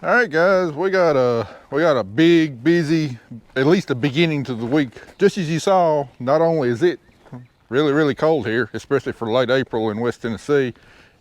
All right, guys, we got a big, busy, at least the beginning to the week. Just as you saw, not only is it really cold here, especially for late April in West Tennessee,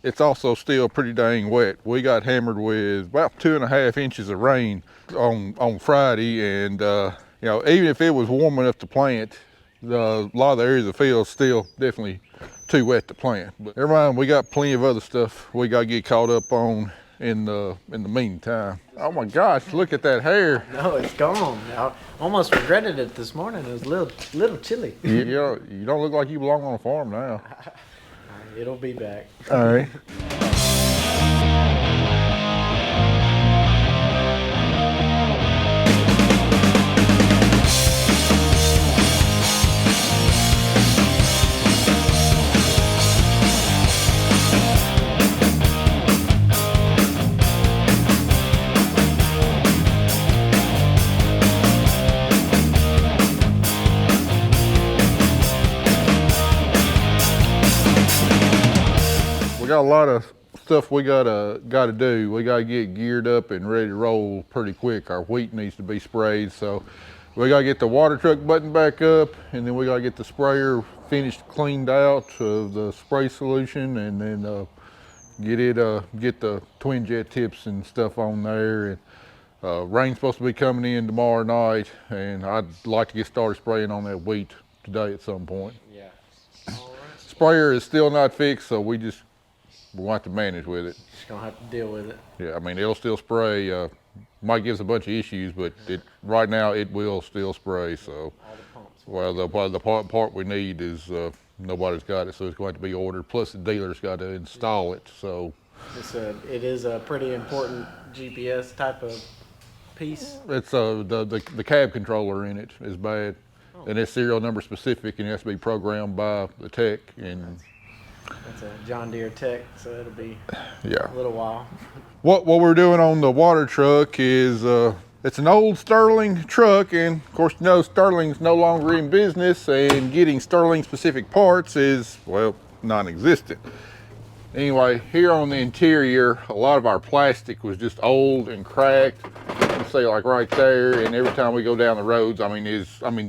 it's also still pretty dang wet. We got hammered with about 2.5 inches of rain on Friday, and you know, even if it was warm enough to plant, a lot of the areas of the field still definitely too wet to plant. But never mind, we got plenty of other stuff we got to get caught up on in the meantime. Oh my gosh, look at that hair. No, it's gone. I almost regretted it this morning. It was a little chilly. You don't look like you belong on a farm now. It'll be back. All right. We got a lot of stuff we gotta do. We gotta get geared up and ready to roll pretty quick. Our wheat needs to be sprayed, so we gotta get the water truck buttoned back up, and then we gotta get the sprayer finished, cleaned out of the spray solution, and then get the twin jet tips and stuff on there. And rain's supposed to be coming in tomorrow night, and I'd like to get started spraying on that wheat today at some point. Yeah. All right. Sprayer is still not fixed, so we'll have to manage with it. Just gonna have to deal with it. Yeah, I mean, it'll still spray. Might give us a bunch of issues, but right now it will still spray. So, All the pumps. well, the part we need is nobody's got it, so it's going to be ordered. Plus, the dealer's got to install it. So, It is a pretty important GPS type of piece. it's the cab controller in it is bad, and it's serial number specific, and it has to be programmed by the tech. And That's a John Deere Tech, so it'll be yeah. a little while. What we're doing on the water truck is it's an old Sterling truck, and of course, you know, Sterling's no longer in business, and getting Sterling specific parts is, well, non-existent. Anyway, here on the interior, a lot of our plastic was just old and cracked. You see, like right there, and every time we go down the roads, I mean,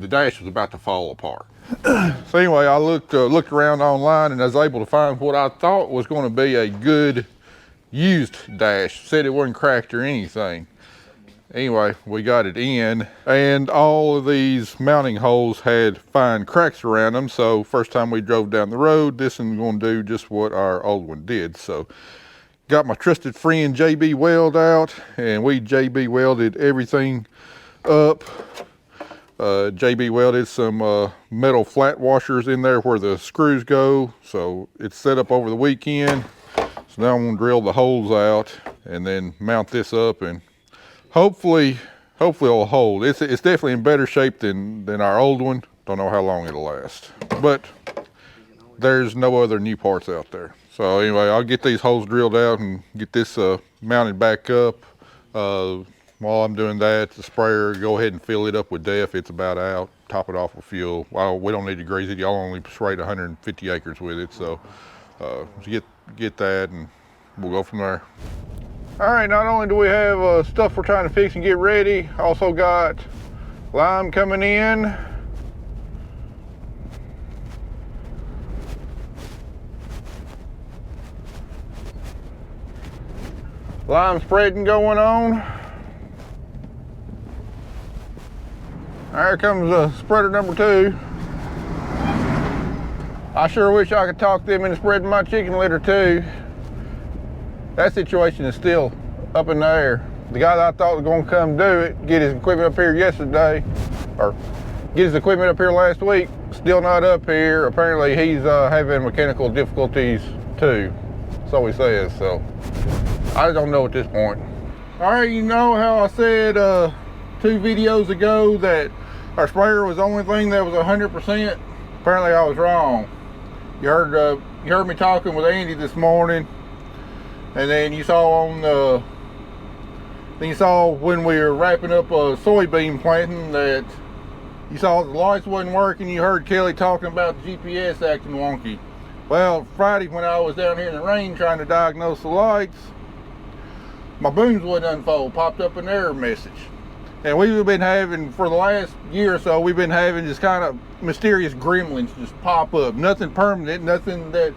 the dash was about to fall apart. So anyway, I looked around online, and I was able to find what I thought was going to be a good used dash. Said it wasn't cracked or anything. Anyway, we got it in, and all of these mounting holes had fine cracks around them. So first time we drove down the road, this one's going to do just what our old one did. So got my trusted friend JB Weld out, and we JB welded everything up. JB welded some metal flat washers in there where the screws go, so it's set up over the weekend. So now I'm gonna drill the holes out and then mount this up, and hopefully it'll hold. It's definitely in better shape than our old one. Don't know how long it'll last, but there's no other new parts out there. So anyway, I'll get these holes drilled out and get this mounted back up. While I'm doing that, the sprayer, go ahead and fill it up with DEF. It's about out. Top it off with fuel. Well, we don't need to graze it. Y'all only sprayed 150 acres with it, so get that, and we'll go from there. All right, not only do we have stuff we're trying to fix and get ready, also got lime coming in. Lime spreading going on. There comes spreader number 2. I sure wish I could talk them into spreading my chicken litter too. That situation is still up in the air. The guy that I thought was gonna come do it, get his equipment up here yesterday, or get his equipment up here last week, still not up here. Apparently he's having mechanical difficulties too. So he says, so I don't know at this point. All right, you know how I said 2 videos ago that our sprayer was the only thing that was 100%? Apparently I was wrong. You heard me talking with Andy this morning, and then you saw when we were wrapping up a soybean planting that you saw the lights wasn't working. You heard Kelly talking about the GPS acting wonky. Well, Friday when I was down here in the rain trying to diagnose the lights, my booms wouldn't unfold, popped up an error message. And we've been having, for the last year or so, we've been having just kind of mysterious gremlins just pop up. Nothing permanent, nothing that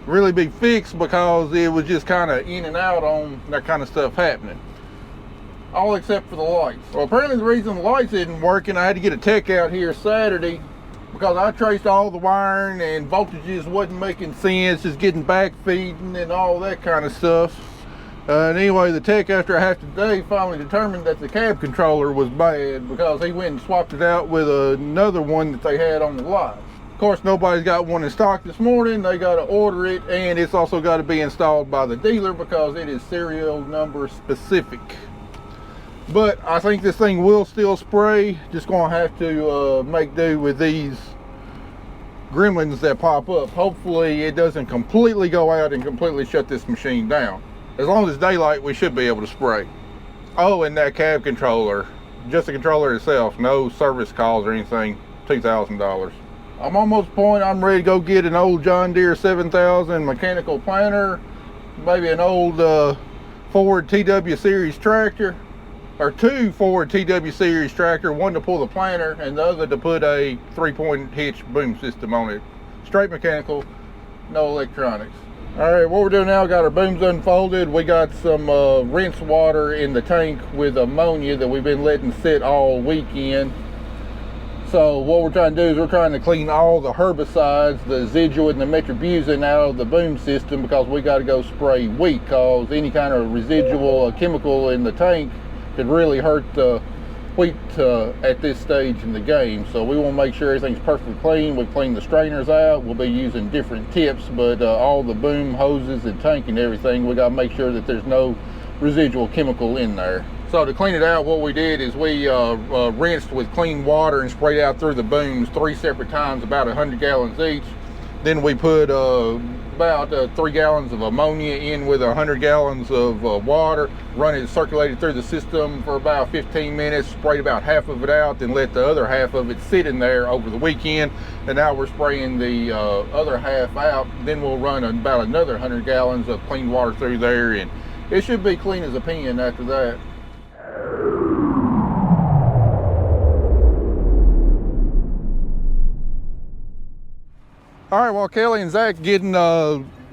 really be fixed, because it was just kind of in and out on that kind of stuff happening. All except for the lights. Well, apparently the reason the lights isn't working, I had to get a tech out here Saturday, because I traced all the wiring and voltages wasn't making sense, just getting back feeding and all that kind of stuff. And anyway, the tech, after a half a day, finally determined that the cab controller was bad, because he went and swapped it out with another one that they had on the lot. Of course, nobody's got one in stock this morning. They got to order it, and it's also got to be installed by the dealer because it is serial number specific. But I think this thing will still spray. Just gonna have to make do with these gremlins that pop up. Hopefully it doesn't completely go out and completely shut this machine down. As long as it's daylight, we should be able to spray. Oh, and that cab controller, just the controller itself, no service calls or anything, $2,000. I'm almost at the point I'm ready to go get an old John Deere 7000 mechanical planter, maybe an old Ford TW Series tractor, or two Ford TW Series tractor, one to pull the planter and the other to put a 3-point hitch boom system on it. Straight mechanical, no electronics. All right, what we're doing now, got our booms unfolded. We got some rinse water in the tank with ammonia that we've been letting sit all weekend. So what we're trying to do is we're trying to clean all the herbicides, the residual and the metribuzin out of the boom system, because we got to go spray wheat, because any kind of residual chemical in the tank could really hurt the wheat at this stage in the game. So we want to make sure everything's perfectly clean. We've cleaned the strainers out. We'll be using different tips, but all the boom hoses and tank and everything, we got to make sure that there's no residual chemical in there. So to clean it out, what we did is we rinsed with clean water and sprayed out through the booms 3 separate times, about 100 gallons each. Then we put about 3 gallons of ammonia in with 100 gallons of water, run it, circulated through the system for about 15 minutes, sprayed about half of it out, then let the other half of it sit in there over the weekend. And now we're spraying the other half out. Then we'll run about another 100 gallons of clean water through there, and it should be clean as a pin after that. All right, while Kelly and Zach getting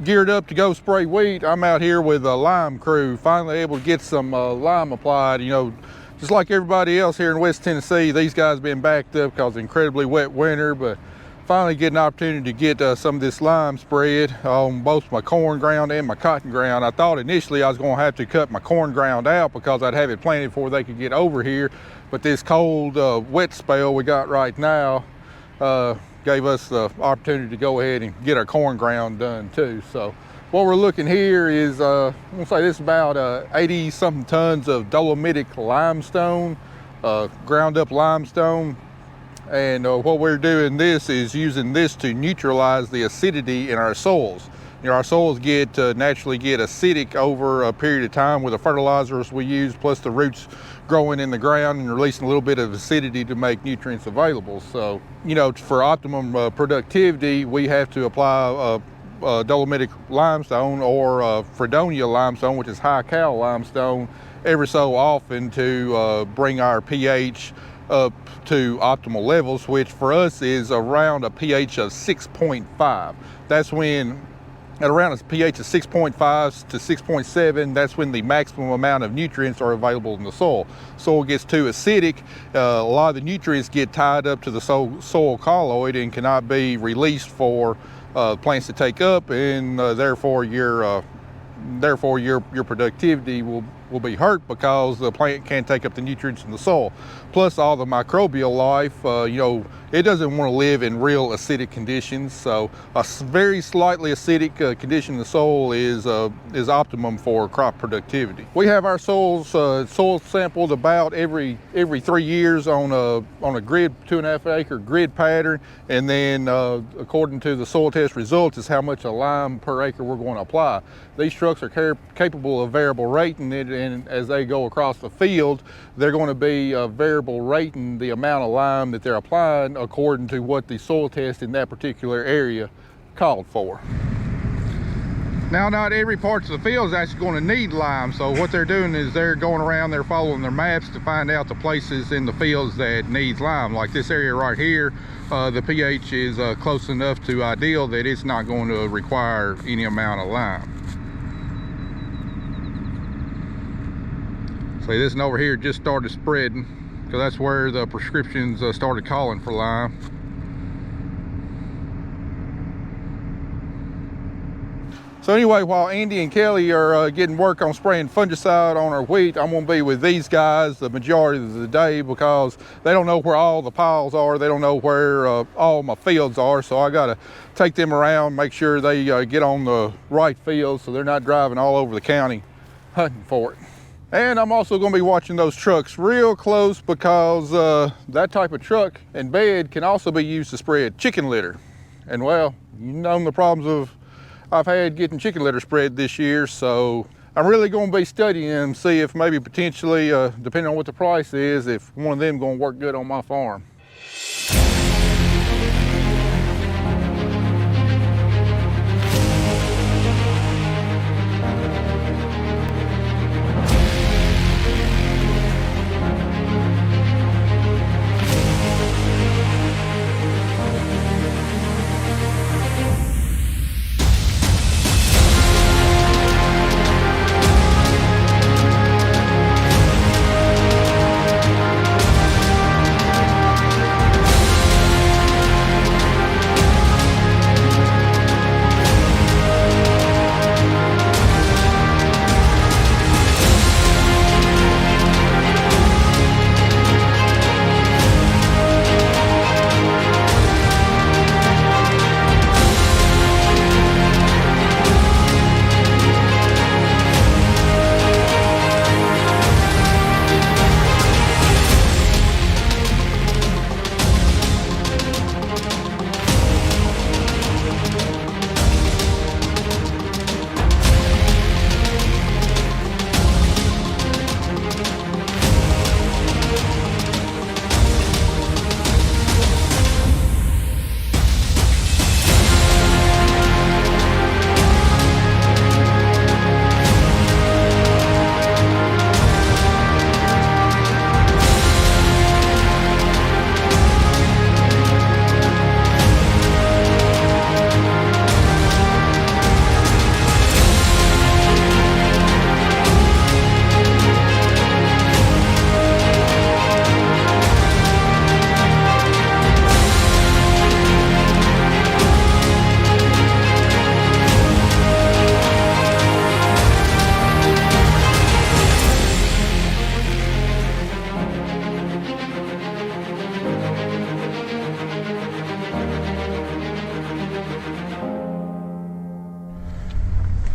geared up to go spray wheat, I'm out here with a lime crew, finally able to get some lime applied. You know, just like everybody else here in West Tennessee, these guys been backed up because of the incredibly wet winter, but finally get an opportunity to get some of this lime spread on both my corn ground and my cotton ground. I thought initially I was going to have to cut my corn ground out because I'd have it planted before they could get over here, but this cold wet spell we got right now gave us the opportunity to go ahead and get our corn ground done too. So what we're looking here is, I'm gonna say this is about 80 something tons of dolomitic limestone, ground up limestone. And what we're doing this is using this to neutralize the acidity in our soils. You know, our soils naturally get acidic over a period of time with the fertilizers we use, plus the roots growing in the ground and releasing a little bit of acidity to make nutrients available. So, you know, for optimum productivity, we have to apply dolomitic limestone or Fredonia limestone, which is high cal limestone, every so often to bring our pH up to optimal levels, which for us is around a pH of 6.5. That's when, at around a pH of 6.5 to 6.7, that's when the maximum amount of nutrients are available in the soil. Soil gets too acidic, a lot of the nutrients get tied up to the soil colloid and cannot be released for plants to take up, and therefore your productivity will be hurt because the plant can't take up the nutrients in the soil. Plus all the microbial life, you know, it doesn't want to live in real acidic conditions. So a very slightly acidic condition in the soil is optimum for crop productivity. We have our soil sampled about every 3 years on a grid, 2.5 acre grid pattern, and then according to the soil test results is how much of lime per acre we're going to apply. These trucks are capable of variable rating it, and as they go across the field, they're going to be variable rating the amount of lime that they're applying according to what the soil test in that particular area called for. Now, not every part of the field is actually going to need lime, so what they're doing is they're going around, they're following their maps to find out the places in the fields that needs lime. Like this area right here, the pH is close enough to ideal that it's not going to require any amount of lime. See, this one over here just started spreading, because that's where the prescriptions started calling for lime. So anyway, while Andy and Kelly are getting work on spraying fungicide on our wheat, I'm gonna be with these guys the majority of the day because they don't know where all the piles are. They don't know where all my fields are. So I gotta take them around, make sure they get on the right fields so they're not driving all over the county hunting for it. And I'm also gonna be watching those trucks real close because that type of truck and bed can also be used to spread chicken litter. And well, you know the problems I've had getting chicken litter spread this year, so I'm really going to be studying them, see if maybe potentially, depending on what the price is, if one of them going to work good on my farm.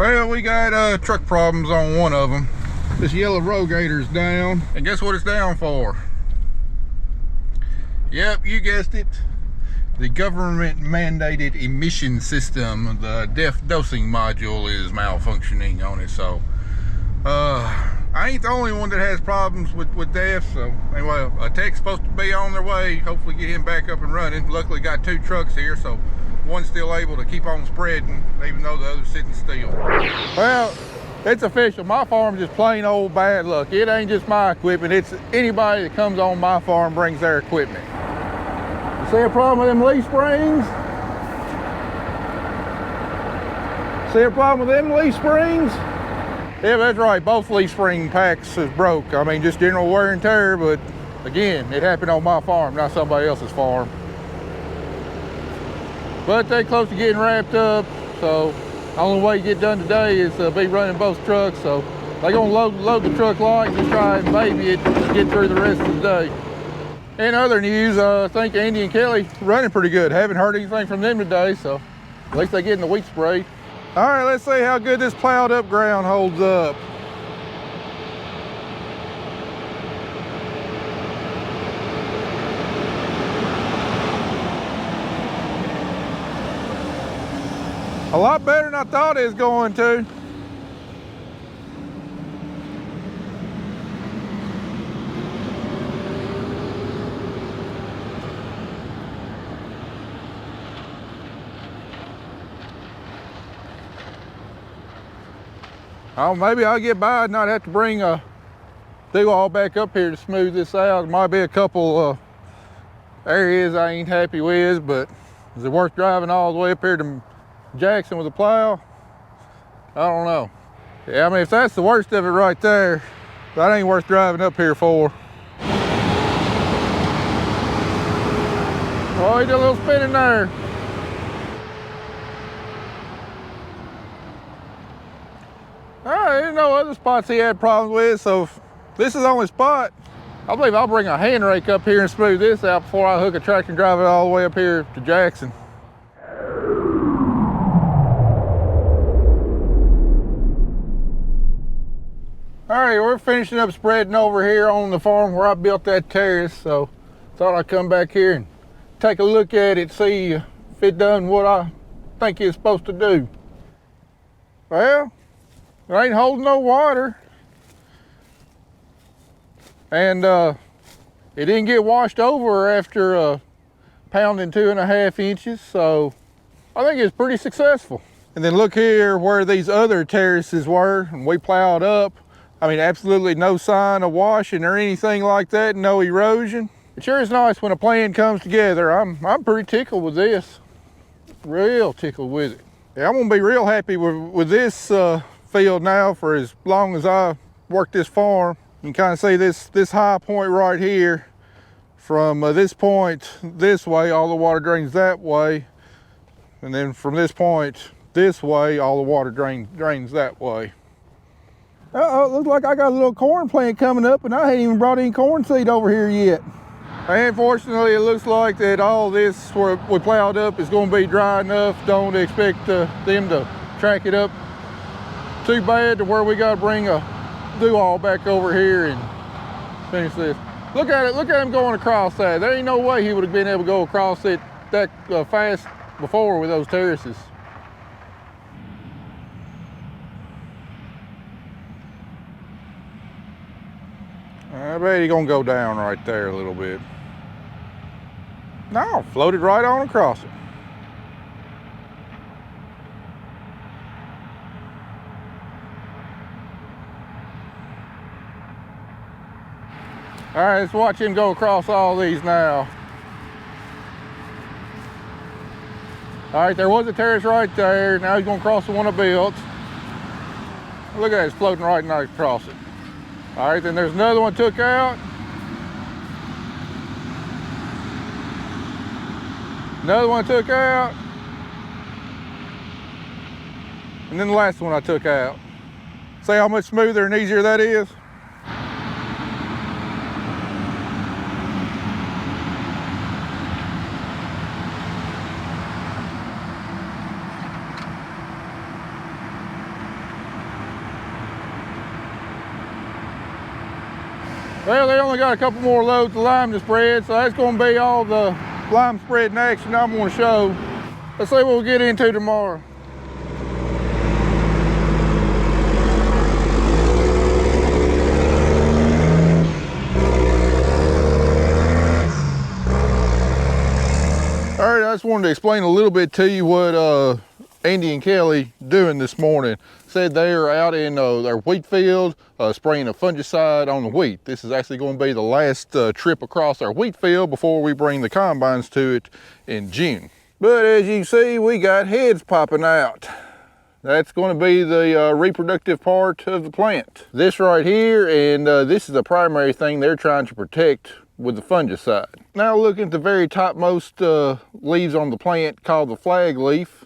Well, we got truck problems on one of them. This yellow rogator's down, and guess what it's down for? Yep, you guessed it. The government mandated emission system, the DEF dosing module, is malfunctioning on it. So I ain't the only one that has problems with DEF. So anyway, a tech's supposed to be on their way, hopefully get him back up and running. Luckily got two trucks here, so one's still able to keep on spreading even though the other's sitting still. Well, it's official. My farm's just plain old bad luck. It ain't just my equipment, it's anybody that comes on my farm brings their equipment. You see a problem with them leaf springs? See a problem with them leaf springs? Yeah, that's right, both leaf spring packs is broke. I mean, just general wear and tear, but again, it happened on my farm, not somebody else's farm. But they close to getting wrapped up, so the only way you get done today is be running both trucks. So they're gonna load the truck light and just try and baby it to get through the rest of the day. In other news, I think Andy and Kelly running pretty good. Haven't heard anything from them today, so at least they're getting the wheat sprayed. All right, let's see how good this plowed up ground holds up. A lot better than I thought it was going to. Oh, maybe I'll get by and not have to bring a do-all back up here to smooth this out. Might be a couple areas I ain't happy with, but is it worth driving all the way up here to Jackson with a plow? I don't know. Yeah, I mean, if that's the worst of it right there, that ain't worth driving up here for. Oh, he did a little spin in there. I didn't know other spots he had problems with, so if this is the only spot, I believe I'll bring a hand rake up here and smooth this out before I hook a tractor and drive it all the way up here to Jackson. All right, we're finishing up spreading over here on the farm where I built that terrace, so thought I'd come back here and take a look at it, see if it done what I think it's supposed to do. Well, it ain't holding no water. And it didn't get washed over after pounding 2.5 inches, so I think it's pretty successful. And then look here where these other terraces were, and we plowed up. I mean, absolutely no sign of washing or anything like that, no erosion. It sure is nice when a plan comes together. I'm pretty tickled with this. Real tickled with it. Yeah, I'm gonna be real happy with this field now for as long as I work this farm. You can kind of see this high point right here. From this point this way, all the water drains that way. And then from this point this way, all the water drains that way. Uh-oh, it looks like I got a little corn plant coming up and I ain't even brought any corn seed over here yet. And fortunately, it looks like that all this where we plowed up is going to be dry enough. Don't expect them to track it up too bad to where we got to bring a do-all back over here and finish this. Look at it, look at him going across that. There ain't no way he would have been able to go across it that fast before with those terraces. I bet he's gonna go down right there a little bit. No, floated right on across it. All right, let's watch him go across all these now. All right, there was a terrace right there. Now he's gonna cross the one I built. Look at that, it's floating right now across it. All right, then there's another one took out. Another one took out. And then the last one I took out. See how much smoother and easier that is? Well, they only got a couple more loads of lime to spread, so that's going to be all the lime spreading action I'm going to show. Let's see what we'll get into tomorrow. All right, I just wanted to explain a little bit to you what Andy and Kelly doing this morning. Said they are out in their wheat field spraying a fungicide on the wheat. This is actually going to be the last trip across our wheat field before we bring the combines to it in June. But as you can see, we got heads popping out. That's going to be the reproductive part of the plant. This right here, and this is the primary thing they're trying to protect with the fungicide. Now looking at the very topmost leaves on the plant called the flag leaf,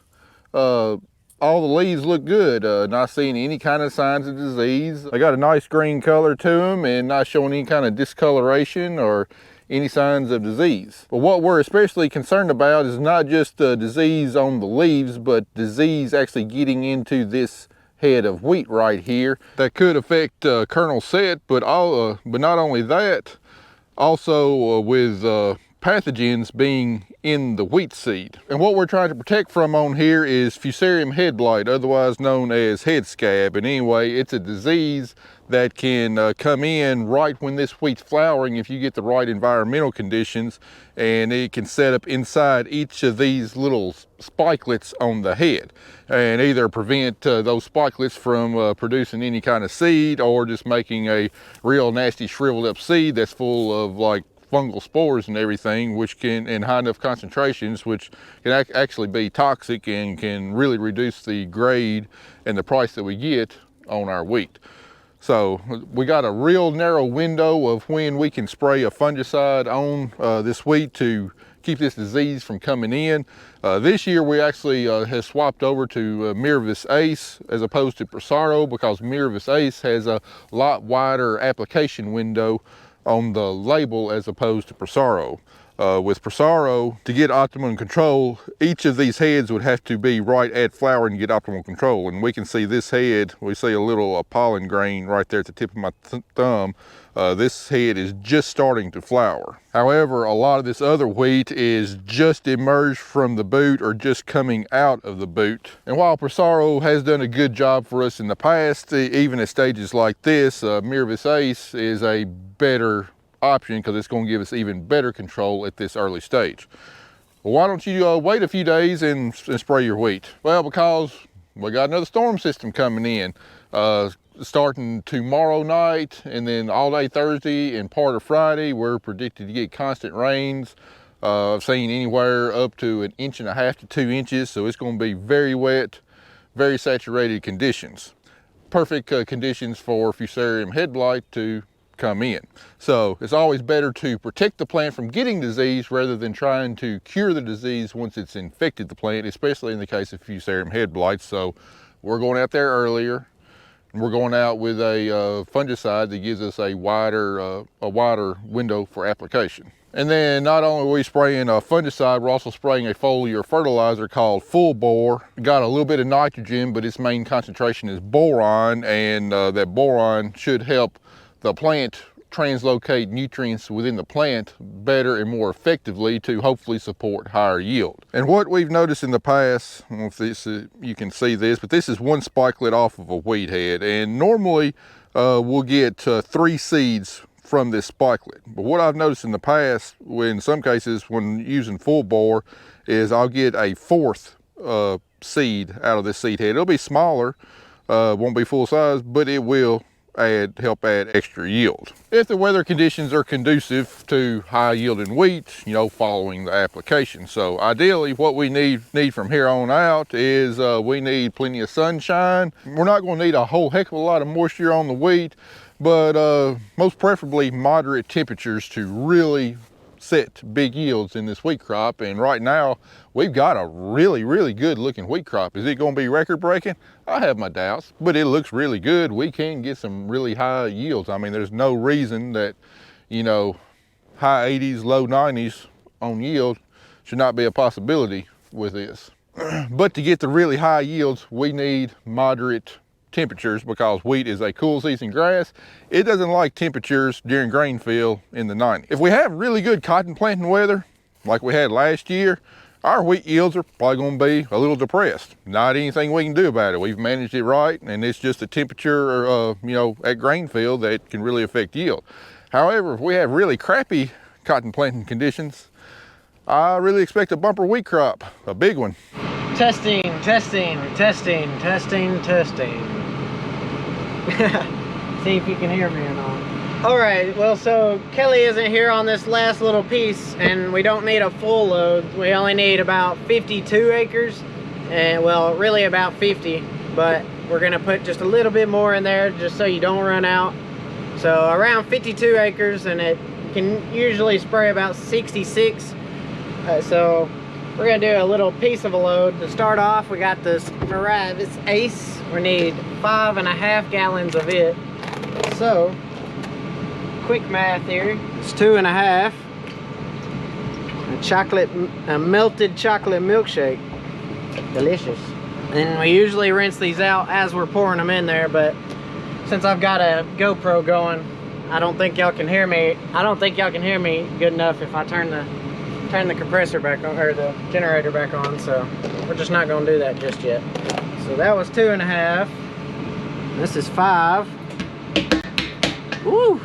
all the leaves look good, not seeing any kind of signs of disease. They got a nice green color to them and not showing any kind of discoloration or any signs of disease. But what we're especially concerned about is not just disease on the leaves, but disease actually getting into this head of wheat right here that could affect kernel set, but not only that, also with pathogens being in the wheat seed. And what we're trying to protect from on here is Fusarium head blight, otherwise known as head scab. And anyway, it's a disease that can come in right when this wheat's flowering if you get the right environmental conditions, and it can set up inside each of these little spikelets on the head and either prevent those spikelets from producing any kind of seed, or just making a real nasty shriveled up seed that's full of like fungal spores and everything, which can, in high enough concentrations, which can actually be toxic and can really reduce the grade and the price that we get on our wheat. So we got a real narrow window of when we can spray a fungicide on this wheat to keep this disease from coming in. This year we actually have swapped over to Miravis Ace as opposed to Prosaro, because Miravis Ace has a lot wider application window on the label as opposed to Prosaro. With Prosaro, to get optimum control, each of these heads would have to be right at flowering to get optimal control. And we can see this head, we see a little pollen grain right there at the tip of my thumb. This head is just starting to flower. However, a lot of this other wheat is just emerged from the boot or just coming out of the boot. And while Prosaro has done a good job for us in the past, even at stages like this, Miravis Ace is a better option because it's going to give us even better control at this early stage. Well, why don't you wait a few days and spray your wheat? Well, because we got another storm system coming in. Starting tomorrow night and then all day Thursday and part of Friday, we're predicted to get constant rains. I've seen anywhere up to 1.5 inches to 2 inches, so it's going to be very wet, very saturated conditions. Perfect conditions for Fusarium head blight to come in. So it's always better to protect the plant from getting disease rather than trying to cure the disease once it's infected the plant, especially in the case of Fusarium head blight. So we're going out there earlier. We're going out with a fungicide that gives us a wider window for application. And then not only are we spraying a fungicide, we're also spraying a foliar fertilizer called Full Bore. Got a little bit of nitrogen, but its main concentration is boron, and that boron should help the plant translocate nutrients within the plant better and more effectively to hopefully support higher yield. And what we've noticed in the past, I don't know if this you can see this, but this is one spikelet off of a wheat head, and normally we'll get 3 seeds from this spikelet. But what I've noticed in the past, in some cases when using Full Bore, is I'll get a 4th seed out of this seed head. It'll be smaller, won't be full size, but it will help add extra yield. If the weather conditions are conducive to high yielding wheat, following the application. So ideally what we need from here on out is we need plenty of sunshine. We're not going to need a whole heck of a lot of moisture on the wheat, but most preferably moderate temperatures to really set big yields in this wheat crop. And right now we've got a really good looking wheat crop. Is it going to be record breaking? I have my doubts, but it looks really good. We can get some really high yields. I mean, there's no reason that high 80s low 90s on yield should not be a possibility with this. But to get the really high yields, we need moderate temperatures, because wheat is a cool season grass. It doesn't like temperatures during grain fill in the 90s. If we have really good cotton planting weather like we had last year, our wheat yields are probably going to be a little depressed. Not anything we can do about it. We've managed it right, and it's just a temperature at grain fill that can really affect yield. However, if we have really crappy cotton planting conditions, I really expect a bumper wheat crop, a big one. Testing. See if you can hear me or not. All right, well, so Kelly isn't here on this last little piece, and we don't need a full load. We only need about 52 acres, and well, really about 50, but we're gonna put just a little bit more in there just so you don't run out. So around 52 acres, and it can usually spray about 66. So we're gonna do a little piece of a load. To start off, we got this Miravis Ace. We need 5.5 gallons of it. So, quick math here. It's 2.5. A melted chocolate milkshake. Delicious. And we usually rinse these out as we're pouring them in there, but since I've got a GoPro going, I don't think y'all can hear me. I don't think y'all can hear me good enough if I turn turn the compressor back on, or the generator back on, so we're just not gonna do that just yet. So that was 2.5. This is 5. Woo!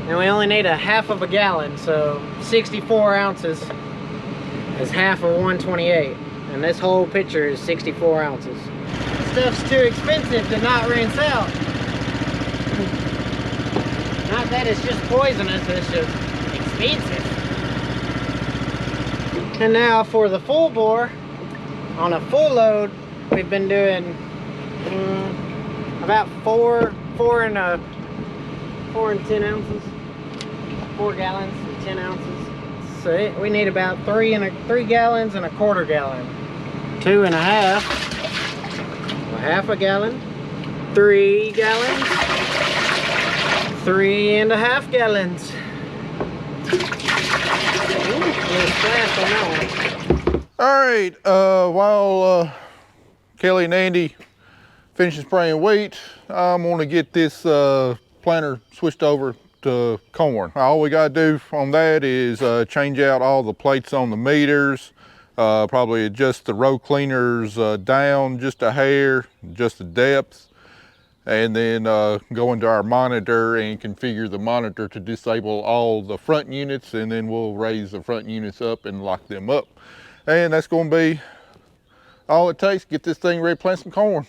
And we only need a half of a gallon, so 64 ounces is half of 128. And this whole pitcher is 64 ounces. Stuff's too expensive to not rinse out. Not that it's just poisonous, it's just expensive. And now for the full bore, on a full load, we've been doing about 4 and 10 ounces. 4 gallons and 10 ounces. So we need about 3 gallons and a quarter gallon. 2.5, a half a gallon, 3 gallons, 3.5 gallons. Ooh, a little splash on that one. All right, while Kelly and Andy finish spraying wheat, I'm gonna get this planter switched over to corn. All we gotta do on that is change out all the plates on the meters, probably adjust the row cleaners down just a hair, just the depth, and then go into our monitor and configure the monitor to disable all the front units, and then we'll raise the front units up and lock them up. And that's gonna be all it takes to get this thing ready to plant some corn.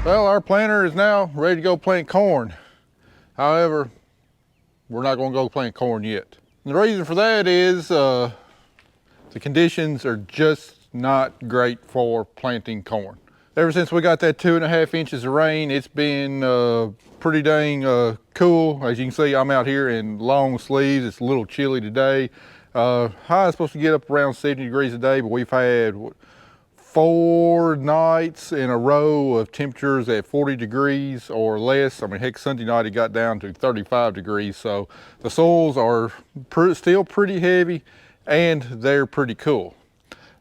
Well, our planter is now ready to go plant corn. However, we're not going to go plant corn yet. And the reason for that is the conditions are just not great for planting corn. Ever since we got that 2.5 inches of rain, it's been pretty dang cool. As you can see, I'm out here in long sleeves. It's a little chilly today. High is supposed to get up around 70 degrees a day, but we've had 4 nights in a row of temperatures at 40 degrees or less. I mean, heck, Sunday night it got down to 35 degrees. So the soils are still pretty heavy and they're pretty cool.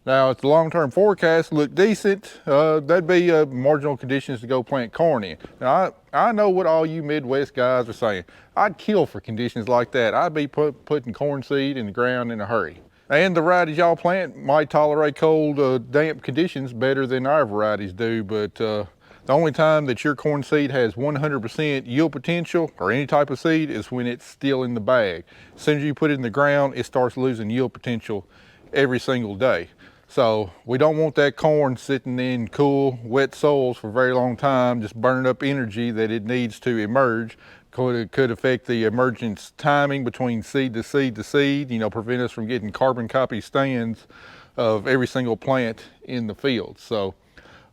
Now, if the long-term forecast look decent, that'd be marginal conditions to go plant corn in. Now, I know what all you Midwest guys are saying. I'd kill for conditions like that. I'd be putting corn seed in the ground in a hurry. And the varieties y'all plant might tolerate cold, damp conditions better than our varieties do, but the only time that your corn seed has 100% yield potential, or any type of seed, is when it's still in the bag. As soon as you put it in the ground, it starts losing yield potential every single day. So we don't want that corn sitting in cool, wet soils for a very long time, just burning up energy that it needs to emerge. Could affect the emergence timing between seed to seed to seed, you know, prevent us from getting carbon copy stands of every single plant in the field. So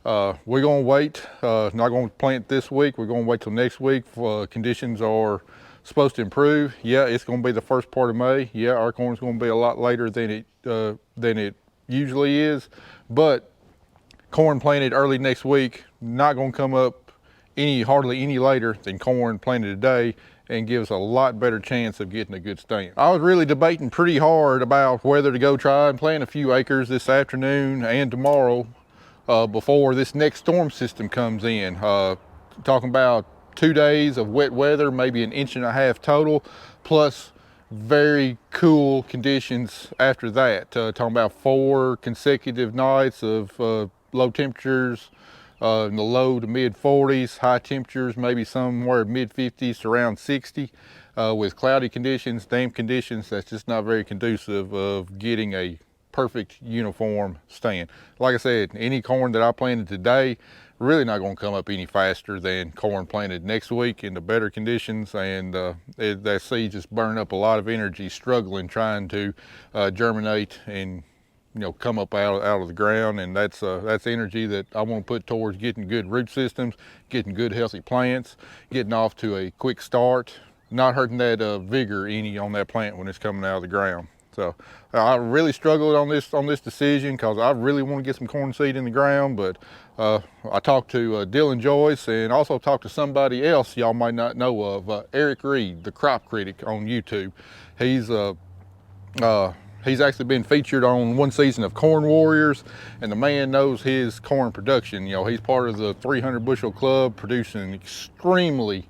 we're gonna wait, not gonna plant this week, we're gonna wait till next week. Conditions are supposed to improve. Yeah, it's gonna be the first part of May. Yeah, our corn's gonna be a lot later than it usually is, but corn planted early next week, not gonna come up hardly any later than corn planted today, and gives a lot better chance of getting a good stand. I was really debating pretty hard about whether to go try and plant a few acres this afternoon and tomorrow before this next storm system comes in. Talking about 2 days of wet weather, maybe 1.5 inches total, plus very cool conditions after that. Talking about 4 consecutive nights of low temperatures, in the low to mid 40s, high temperatures, maybe somewhere mid 50s to around 60, with cloudy conditions, damp conditions. That's just not very conducive of getting a perfect uniform stand. Like I said, any corn that I planted today, really not going to come up any faster than corn planted next week into better conditions. And that seed just burned up a lot of energy struggling trying to germinate and come up out of the ground. And that's energy that I want to put towards getting good root systems, getting good healthy plants, getting off to a quick start, not hurting that vigor any on that plant when it's coming out of the ground. So I really struggled on this decision because I really want to get some corn seed in the ground. But I talked to Dylan Joyce, and also talked to somebody else y'all might not know of, Eric Reed, the crop critic on YouTube. He's actually been featured on one season of Corn Warriors, and the man knows his corn production. He's part of the 300 bushel club, producing extremely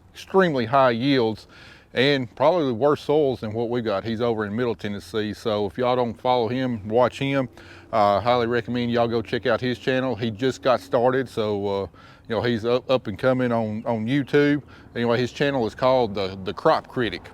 high yields and probably worse soils than what we got. He's over in Middle Tennessee. So if y'all don't follow him, watch him. I highly recommend y'all go check out his channel. He just got started, so he's up and coming on YouTube. Anyway, his channel is called the Crop Critic.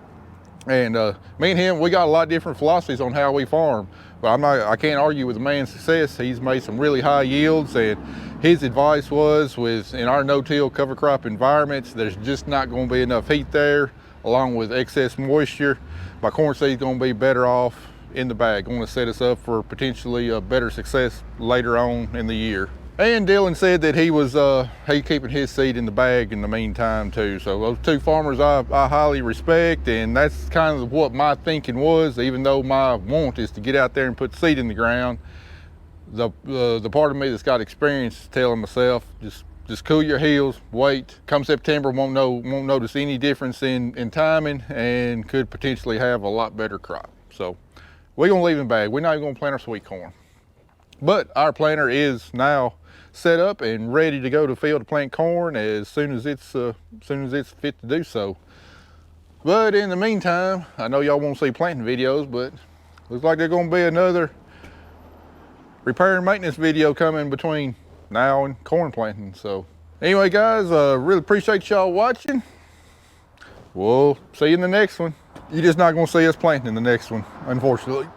And me and him, we got a lot of different philosophies on how we farm. But I can't argue with the man's success. He's made some really high yields, and his advice was, in our no-till cover crop environments, there's just not going to be enough heat there, along with excess moisture. My corn seed's going to be better off in the bag, going to set us up for potentially a better success later on in the year. And Dylan said that he was keeping his seed in the bag in the meantime too. So those two farmers I highly respect, and that's kind of what my thinking was. Even though my want is to get out there and put seed in the ground, the part of me that's got experience is telling myself, just cool your heels, wait. Come September, won't notice any difference in timing, and could potentially have a lot better crop. So we're gonna leave in the bag. We're not even gonna plant our sweet corn. But our planter is now set up and ready to go to field to plant corn as soon as it's fit to do so. But in the meantime, I know y'all won't see planting videos, but looks like there's gonna be another repair and maintenance video coming between now and corn planting. So anyway, guys, really appreciate y'all watching. We'll see you in the next one. You're just not gonna see us planting in the next one, unfortunately.